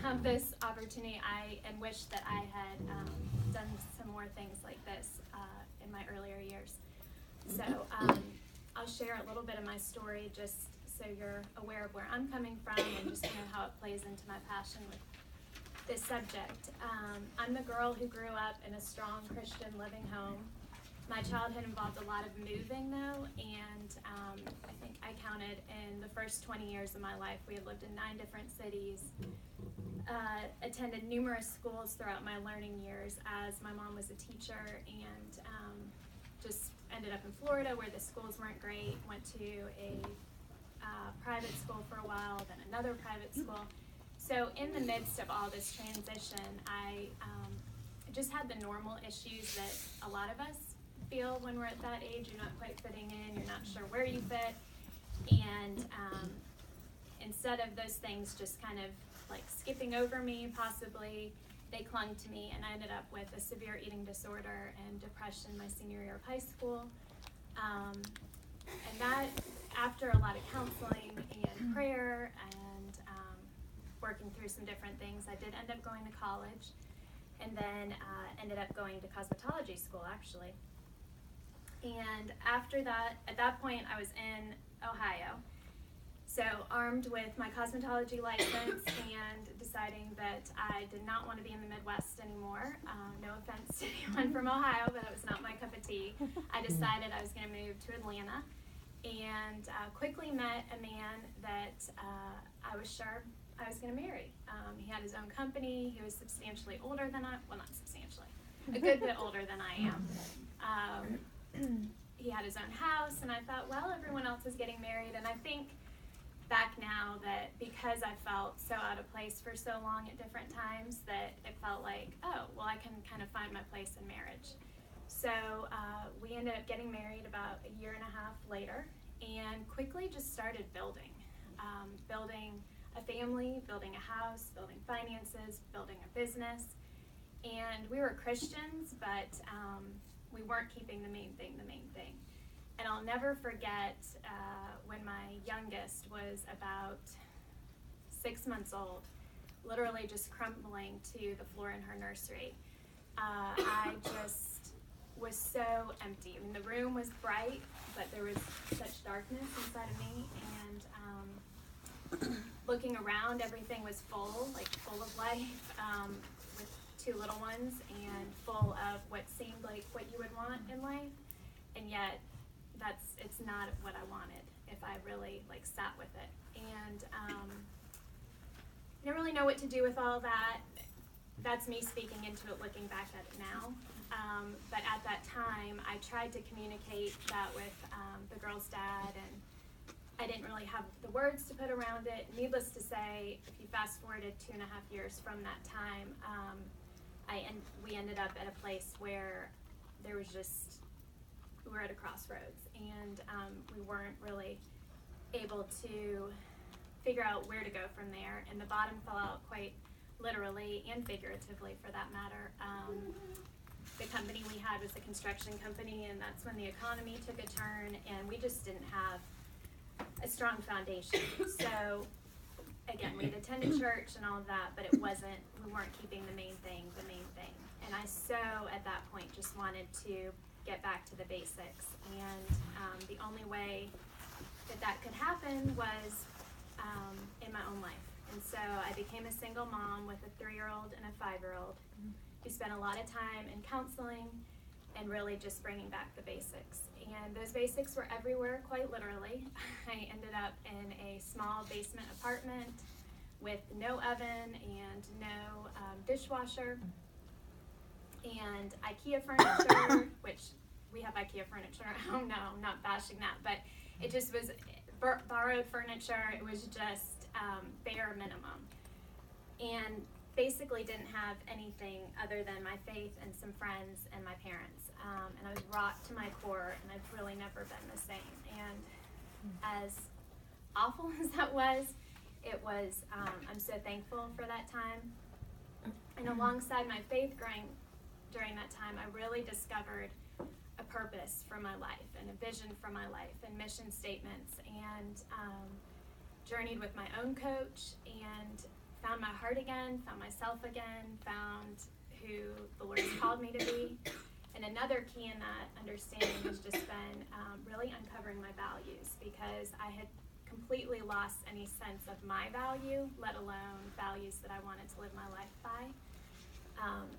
have this opportunity, and wish that I had done some more things like this in my earlier years. So I'll share a little bit of my story just so you're aware of where I'm coming from and just how it plays into my passion with this subject. I'm the girl who grew up in a strong Christian living home. My childhood involved a lot of moving though, and I think I counted in the first 20 years of my life, we had lived in 9 different cities, attended numerous schools throughout my learning years as my mom was a teacher, and just ended up in Florida where the schools weren't great, went to a private school for a while, then another private school. So in the midst of all this transition, I just had the normal issues that a lot of us feel when we're at that age. You're not quite fitting in, you're not sure where you fit, and instead of those things just kind of like skipping over me possibly, they clung to me, and I ended up with a severe eating disorder and depression my senior year of high school. And that, after a lot of counseling and prayer and working through some different things, I did end up going to college, and then ended up going to cosmetology school actually. And after that, at that point, I was in Ohio. So armed with my cosmetology license and deciding that I did not want to be in the Midwest anymore. No offense to anyone from Ohio, but it was not my cup of tea. I decided I was going to move to Atlanta, and quickly met a man that I was sure I was going to marry. He had his own company. He was substantially older than well, not substantially, a good bit older than I am. He had his own house, and I thought, well, everyone else is getting married, and I think back now that because I felt so out of place for so long at different times, that it felt like, oh, well, I can kind of find my place in marriage. So we ended up getting married about a year and a half later, and quickly just started building a family, building a house, building finances, building a business. And we were Christians, but we weren't keeping the main thing. And I'll never forget when my youngest was about 6 months old, literally just crumbling to the floor in her nursery. I just was so empty. I mean, the room was bright, but there was such darkness inside of me, and looking around, everything was full of life, with 2 little ones, and full of what seemed like what you would want in life, and yet it's not what I wanted if I really sat with it. And I didn't really know what to do with all that. That's me speaking into it, looking back at it now. But at that time, I tried to communicate that with the girl's dad, and I didn't really have the words to put around it. Needless to say, if you fast forwarded 2.5 years from that time, we ended up at a place where there was we were at a crossroads, and we weren't really able to figure out where to go from there, and the bottom fell out quite literally and figuratively for that matter. The company we had was a construction company, and that's when the economy took a turn, and we just didn't have a strong foundation. So again, we had attended church and all of that, but we weren't keeping the main thing. And I at that point just wanted to get back to the basics, and the only way that could happen was in my own life. And so I became a single mom with a 3-year-old and a 5-year-old. We spent a lot of time in counseling and really just bringing back the basics. And those basics were everywhere, quite literally. I ended up in a small basement apartment with no oven and no dishwasher, and IKEA furniture, which we have IKEA furniture. Oh no, I'm not bashing that, but it just was borrowed furniture. It was just bare minimum, and basically didn't have anything other than my faith and some friends and my parents. And I was rocked to my core, and I've really never been the same. And as awful as that was, it was, I'm so thankful for that time. And alongside my faith growing during that time, I really discovered a purpose for my life and a vision for my life and mission statements, and journeyed with my own coach and found my heart again, found myself again, found who the Lord has called me to be. And another key in that understanding has just been really uncovering my values, because I had completely lost any sense of my value, let alone values that I wanted to live my life by.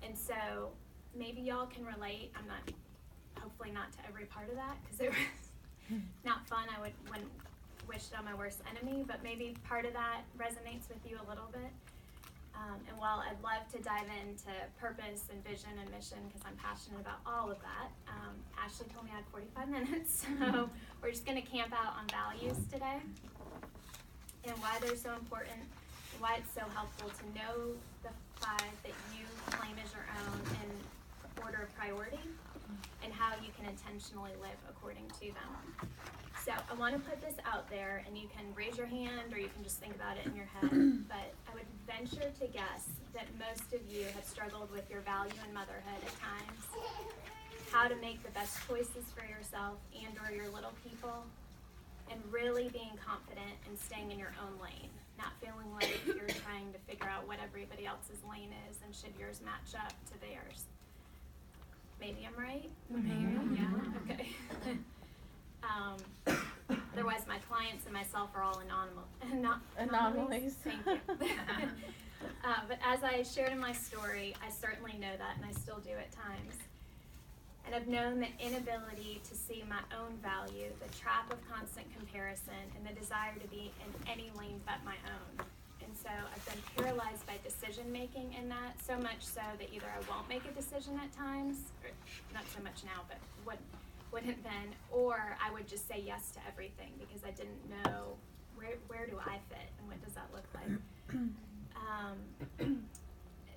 And so maybe y'all can relate. I'm not, hopefully not to every part of that, because it was not fun. I wouldn't wish it on my worst enemy, but maybe part of that resonates with you a little bit. And while I'd love to dive into purpose and vision and mission, because I'm passionate about all of that, Ashley told me I had 45 minutes, so we're just going to camp out on values today and why they're so important, and why it's so helpful to know the 5 that you claim as your own in order of priority, and how you can intentionally live according to them. So I want to put this out there, and you can raise your hand or you can just think about it in your head, but I would venture to guess that most of you have struggled with your value in motherhood at times, how to make the best choices for yourself and or your little people, and really being confident and staying in your own lane, not feeling like you're trying to figure out what everybody else's lane is and should yours match up to theirs. Maybe I'm right? Maybe. Yeah? Okay. Otherwise, my clients and myself are all anomalies. Thank you. But as I shared in my story, I certainly know that, and I still do at times. And I've known the inability to see my own value, the trap of constant comparison, and the desire to be in any lane but my own. And so I've been paralyzed by decision making in that, so much so that either I won't make a decision at times, or not so much now, but wouldn't then, or I would just say yes to everything because I didn't know where do I fit and what does that look like.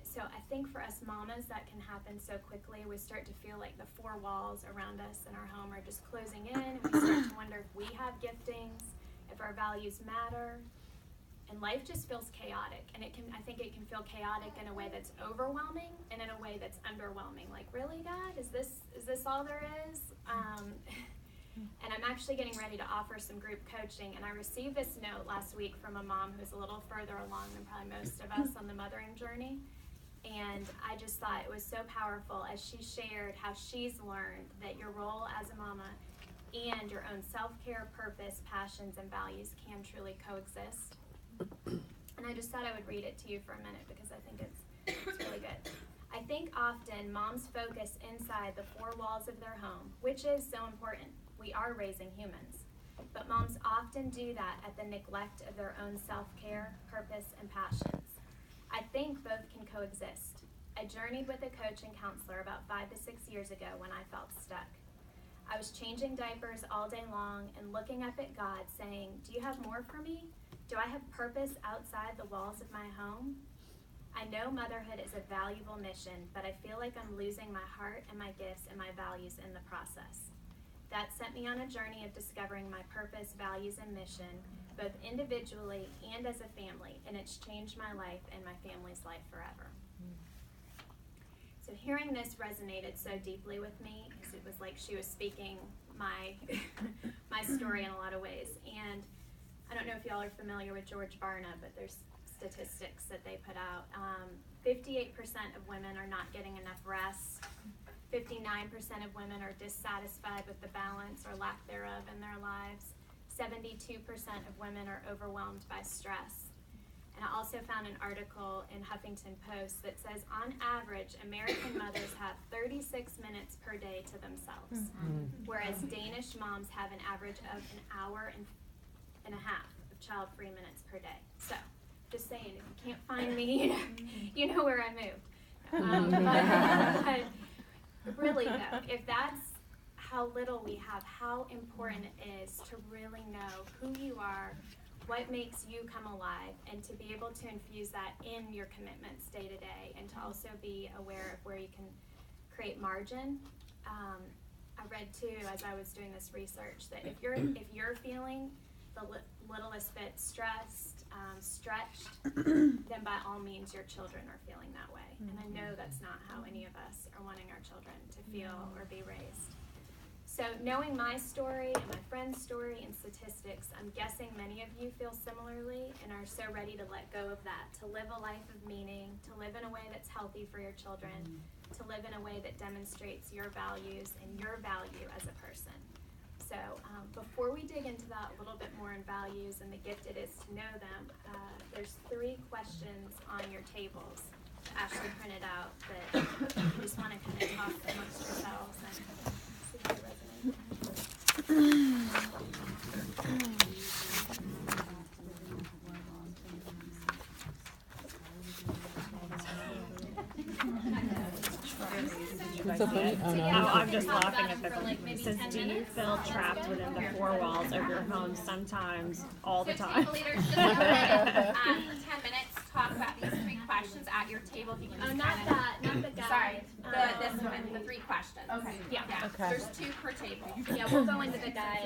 So I think for us mamas that can happen so quickly. We start to feel like the 4 walls around us in our home are just closing in, and we start to wonder if we have giftings, if our values matter, and life just feels chaotic. And I think it can feel chaotic in a way that's overwhelming and in a way that's underwhelming. Like, really, God, is this all there is? And I'm actually getting ready to offer some group coaching, and I received this note last week from a mom who's a little further along than probably most of us on the mothering journey. And I just thought it was so powerful as she shared how she's learned that your role as a mama and your own self-care, purpose, passions, and values can truly coexist. And I just thought I would read it to you for a minute because I think it's really good. I think often moms focus inside the 4 walls of their home, which is so important. We are raising humans. But moms often do that at the neglect of their own self-care, purpose, and passions. I think both can coexist. I journeyed with a coach and counselor about 5 to 6 years ago when I felt stuck. I was changing diapers all day long and looking up at God saying, do you have more for me? Do I have purpose outside the walls of my home? I know motherhood is a valuable mission, but I feel like I'm losing my heart and my gifts and my values in the process. That sent me on a journey of discovering my purpose, values, and mission, both individually and as a family, and it's changed my life and my family's life forever. So hearing this resonated so deeply with me, because it was like she was speaking my my story in a lot of ways. And I don't know if y'all are familiar with George Barna, but there's statistics that they put out. 58% of women are not getting enough rest. 59% of women are dissatisfied with the balance or lack thereof in their lives. 72% of women are overwhelmed by stress. And I also found an article in Huffington Post that says on average, American mothers have 36 minutes per day to themselves, whereas Danish moms have an average of an hour and a half of child-free minutes per day. So, just saying, if you can't find me, you know where I moved. But really though, if that's how little we have, how important it is to really know who you are, what makes you come alive, and to be able to infuse that in your commitments day to day, and to also be aware of where you can create margin. I read too, as I was doing this research, that if you're feeling the littlest bit stressed, stretched, then by all means your children are feeling that way. And I know that's not how any of us are wanting our children to feel or be raised. So knowing my story and my friend's story and statistics, I'm guessing many of you feel similarly and are so ready to let go of that, to live a life of meaning, to live in a way that's healthy for your children, to live in a way that demonstrates your values and your value as a person. So before we dig into that a little bit more in values and the gift it is to know them, there's 3 questions on your tables. Ashley printed out that you just want to kind of talk amongst yourselves and see if they resonate. I'm just laughing at the it says, do you feel trapped within the 4 walls of your home sometimes, all the time? Table leaders, just go ahead and for 10 minutes talk about these 3 questions at your table. If you can just Not the guide. Sorry, this one, the 3 questions. Okay. Yeah. Yeah. Okay. There's 2 per table. Yeah, we'll go into the guide.